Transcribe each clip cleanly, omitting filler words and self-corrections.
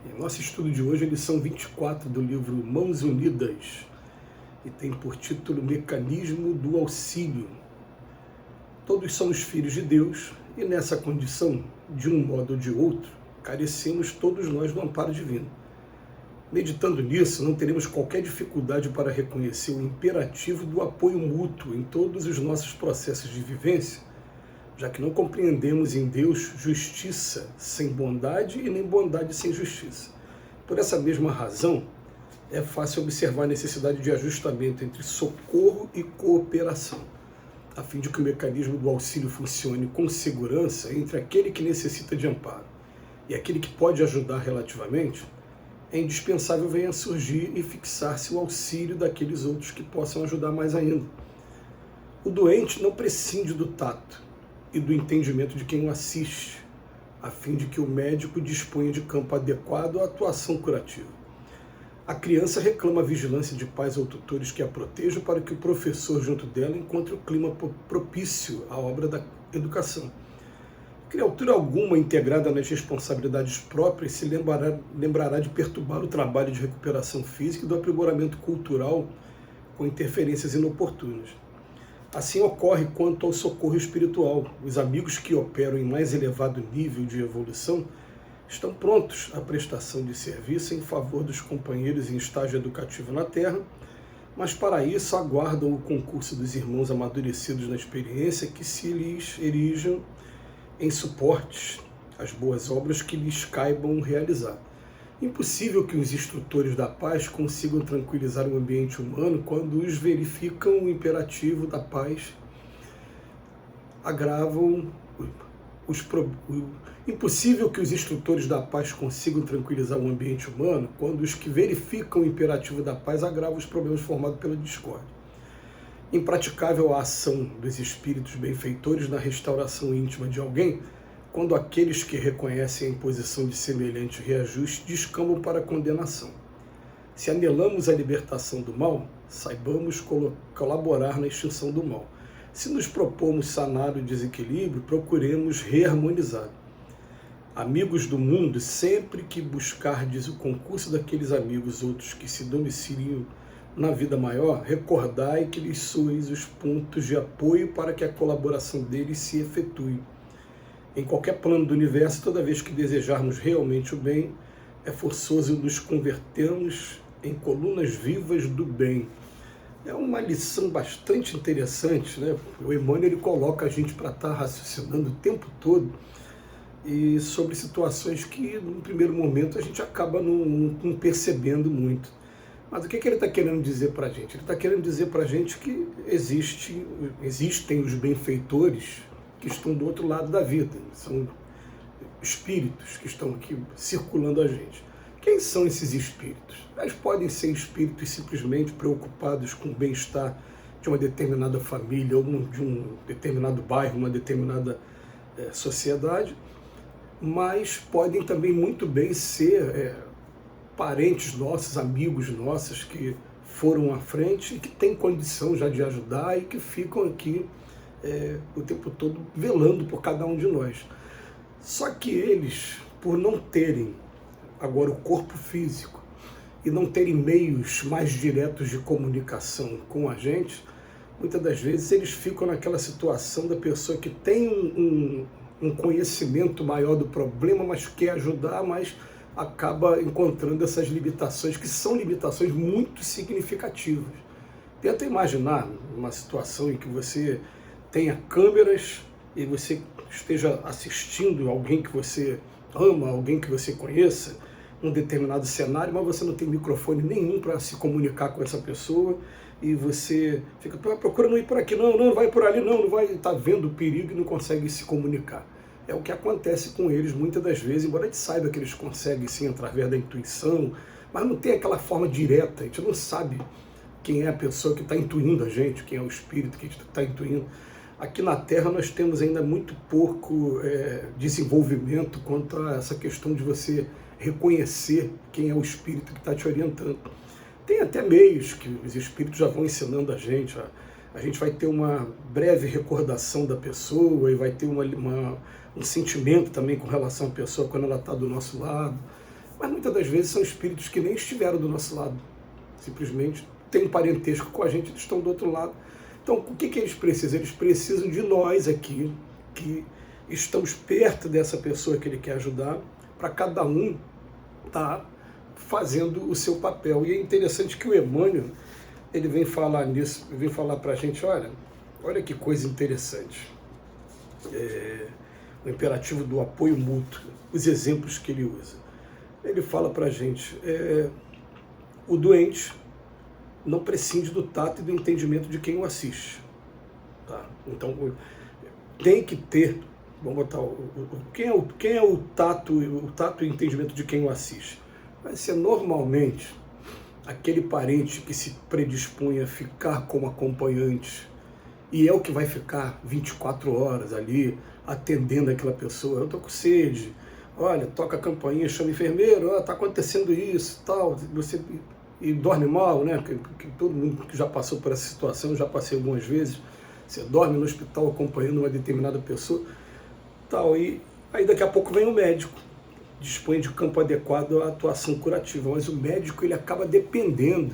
Nosso estudo de hoje é a lição 24 do livro Mãos Unidas e tem por título Mecanismo do Auxílio. Todos somos filhos de Deus e nessa condição, de um modo ou de outro, carecemos todos nós do amparo divino. Meditando nisso, não teremos qualquer dificuldade para reconhecer o imperativo do apoio mútuo em todos os nossos processos de vivência, já que não compreendemos em Deus justiça sem bondade e nem bondade sem justiça. Por essa mesma razão, é fácil observar a necessidade de ajustamento entre socorro e cooperação, a fim de que o mecanismo do auxílio funcione com segurança entre aquele que necessita de amparo e aquele que pode ajudar relativamente. É indispensável venha surgir e fixar-se o auxílio daqueles outros que possam ajudar mais ainda. O doente não prescinde do tato e do entendimento de quem o assiste, a fim de que o médico disponha de campo adequado à atuação curativa. A criança reclama a vigilância de pais ou tutores que a protejam para que o professor junto dela encontre o clima propício à obra da educação. Criatura alguma integrada nas responsabilidades próprias se lembrará de perturbar o trabalho de recuperação física e do aprimoramento cultural com interferências inoportunas. Assim ocorre quanto ao socorro espiritual. Os amigos que operam em mais elevado nível de evolução estão prontos à prestação de serviço em favor dos companheiros em estágio educativo na Terra, mas para isso aguardam o concurso dos irmãos amadurecidos na experiência que se lhes erijam em suportes às boas obras que lhes caibam realizar. Impossível que os instrutores da paz consigam tranquilizar o ambiente humano quando os verificam o imperativo da paz, Impossível que os instrutores da paz consigam tranquilizar o ambiente humano quando os que verificam o imperativo da paz agravam os problemas formados pela discórdia. Impraticável a ação dos espíritos benfeitores na restauração íntima de alguém, quando aqueles que reconhecem a imposição de semelhante reajuste descambam para a condenação. Se anelamos a libertação do mal, saibamos colaborar na extinção do mal. Se nos propomos sanar o desequilíbrio, procuremos reharmonizar. Amigos do mundo, sempre que buscardes o concurso daqueles amigos outros que se domiciliam na vida maior, recordai que lhes sois os pontos de apoio para que a colaboração deles se efetue. Em qualquer plano do universo, toda vez que desejarmos realmente o bem, é forçoso nos convertermos em colunas vivas do bem. É uma lição bastante interessante, né? O Emmanuel ele coloca a gente para estar raciocinando o tempo todo e sobre situações que, no primeiro momento, a gente acaba não percebendo muito. Mas o que ele está querendo dizer para a gente? Ele está querendo dizer para a gente que existem os benfeitores que estão do outro lado da vida. São espíritos que estão aqui circulando a gente. Quem são esses espíritos? Eles podem ser espíritos simplesmente preocupados com o bem-estar de uma determinada família, ou de um determinado bairro, uma determinada sociedade, mas podem também muito bem ser parentes nossos, amigos nossos que foram à frente e que têm condição já de ajudar e que ficam aqui o tempo todo velando por cada um de nós. Só que eles, por não terem agora o corpo físico e não terem meios mais diretos de comunicação com a gente, muitas das vezes eles ficam naquela situação da pessoa que tem um conhecimento maior do problema, mas quer ajudar, mas acaba encontrando essas limitações, que são limitações muito significativas. Tenta imaginar uma situação em que você tenha câmeras e você esteja assistindo alguém que você ama, alguém que você conheça, num determinado cenário, mas você não tem microfone nenhum para se comunicar com essa pessoa e você fica procurando ir por aqui, não vai por ali, não vai, está vendo o perigo e não consegue se comunicar. É o que acontece com eles muitas das vezes, embora a gente saiba que eles conseguem sim através da intuição, mas não tem aquela forma direta, a gente não sabe quem é a pessoa que está intuindo a gente, quem é o espírito que está intuindo. Aqui na Terra nós temos ainda muito pouco desenvolvimento quanto a essa questão de você reconhecer quem é o espírito que está te orientando. Tem até meios que os espíritos já vão ensinando a gente. A gente vai ter uma breve recordação da pessoa e vai ter um sentimento também com relação à pessoa quando ela está do nosso lado. mas muitas das vezes são espíritos que nem estiveram do nosso lado, simplesmente têm um parentesco com a gente, eles estão do outro lado. Então, o que eles precisam? Eles precisam de nós aqui, que estamos perto dessa pessoa que ele quer ajudar, para cada um estar fazendo o seu papel. E é interessante que o Emmanuel, ele vem falar nisso, vem falar para a gente, olha que coisa interessante. O imperativo do apoio mútuo, os exemplos que ele usa. Ele fala para a gente, o doente não prescinde do tato e do entendimento de quem o assiste. Tá? Então, tem que ter, vamos botar, quem é o tato e o entendimento de quem o assiste? Vai ser normalmente aquele parente que se predispõe a ficar como acompanhante e é o que vai ficar 24 horas ali atendendo aquela pessoa. Eu estou com sede, olha, toca a campainha, chama o enfermeiro, está acontecendo isso, tal, você... E dorme mal, né? Que todo mundo que já passou por essa situação, já passei algumas vezes, você dorme no hospital acompanhando uma determinada pessoa, tal, e aí daqui a pouco vem o médico, dispõe de campo adequado à atuação curativa, mas o médico ele acaba dependendo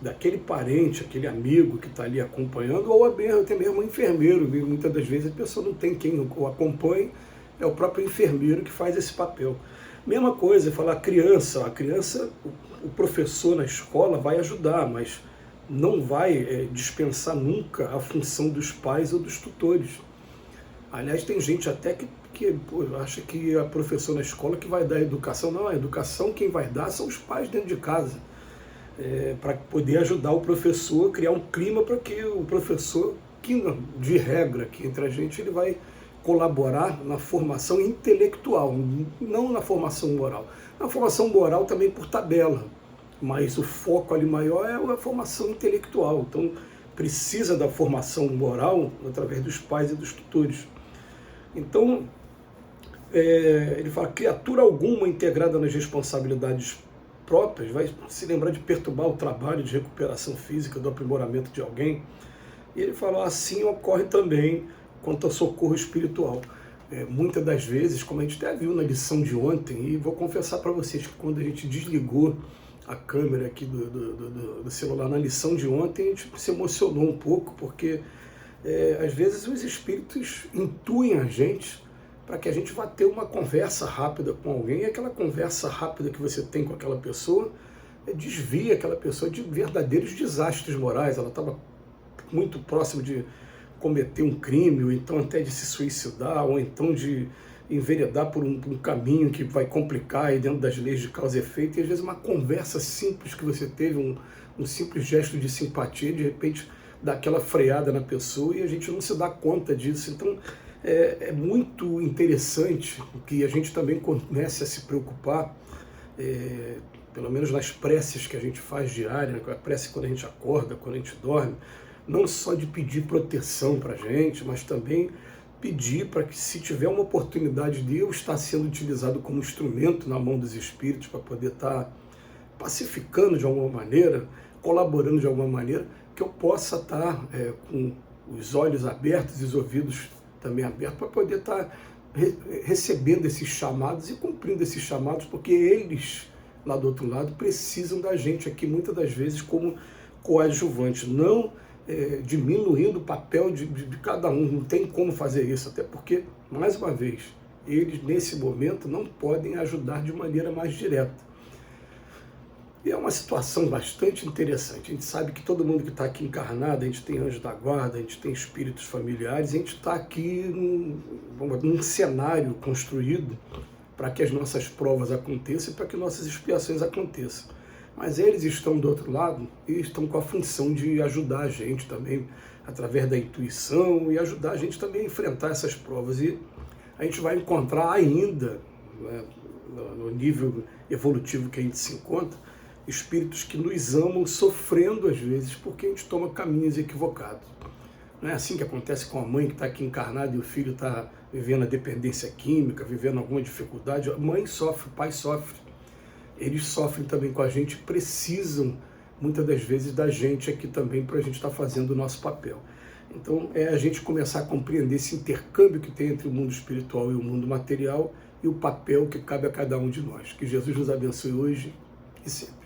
daquele parente, aquele amigo que está ali acompanhando, ou até mesmo o enfermeiro, e muitas das vezes a pessoa não tem quem o acompanhe, é o próprio enfermeiro que faz esse papel. Mesma coisa, falar a criança, o professor na escola vai ajudar, mas não vai dispensar nunca a função dos pais ou dos tutores. Aliás, tem gente até que acha que a professora na escola que vai dar a educação. Não, a educação quem vai dar são os pais dentro de casa, para poder ajudar o professor, criar um clima para que o professor, que de regra aqui entre a gente, ele vai colaborar na formação intelectual, não na formação moral. Na formação moral também por tabela, mas o foco ali maior é a formação intelectual. Então, precisa da formação moral através dos pais e dos tutores. Então, ele fala, criatura alguma integrada nas responsabilidades próprias vai se lembrar de perturbar o trabalho de recuperação física, do aprimoramento de alguém. E ele fala, assim ocorre também quanto ao socorro espiritual. Muitas das vezes, como a gente até viu na lição de ontem, e vou confessar para vocês que quando a gente desligou a câmera aqui do celular na lição de ontem, a gente se emocionou um pouco, porque às vezes os espíritos intuem a gente para que a gente vá ter uma conversa rápida com alguém, e aquela conversa rápida que você tem com aquela pessoa desvia aquela pessoa de verdadeiros desastres morais. Ela estava muito próxima de cometer um crime, ou então até de se suicidar, ou então de enveredar por um caminho que vai complicar aí dentro das leis de causa e efeito, e às vezes uma conversa simples que você teve, um simples gesto de simpatia, de repente dá aquela freada na pessoa e a gente não se dá conta disso. Então é muito interessante que a gente também comece a se preocupar, pelo menos nas preces que a gente faz diária, a prece quando a gente acorda, quando a gente dorme, não só de pedir proteção para a gente, mas também pedir para que, se tiver uma oportunidade de eu estar sendo utilizado como instrumento na mão dos espíritos para poder estar pacificando de alguma maneira, colaborando de alguma maneira, que eu possa estar com os olhos abertos e os ouvidos também abertos para poder estar recebendo esses chamados e cumprindo esses chamados, porque eles, lá do outro lado, precisam da gente aqui, muitas das vezes, como coadjuvantes, não diminuindo o papel de cada um, não tem como fazer isso, até porque, mais uma vez, eles nesse momento não podem ajudar de maneira mais direta. E é uma situação bastante interessante. A gente sabe que todo mundo que está aqui encarnado, a gente tem anjo da guarda, a gente tem espíritos familiares, a gente está aqui num cenário construído para que as nossas provas aconteçam e para que nossas expiações aconteçam. Mas eles estão do outro lado e estão com a função de ajudar a gente também, através da intuição, e ajudar a gente também a enfrentar essas provas. E a gente vai encontrar ainda, né, no nível evolutivo que a gente se encontra, espíritos que nos amam sofrendo às vezes porque a gente toma caminhos equivocados. Não é assim que acontece com a mãe que está aqui encarnada e o filho está vivendo a dependência química, vivendo alguma dificuldade. A mãe sofre, o pai sofre. Eles sofrem também com a gente, precisam muitas das vezes da gente aqui também para a gente estar fazendo o nosso papel. Então, é a gente começar a compreender esse intercâmbio que tem entre o mundo espiritual e o mundo material e o papel que cabe a cada um de nós. Que Jesus nos abençoe hoje e sempre.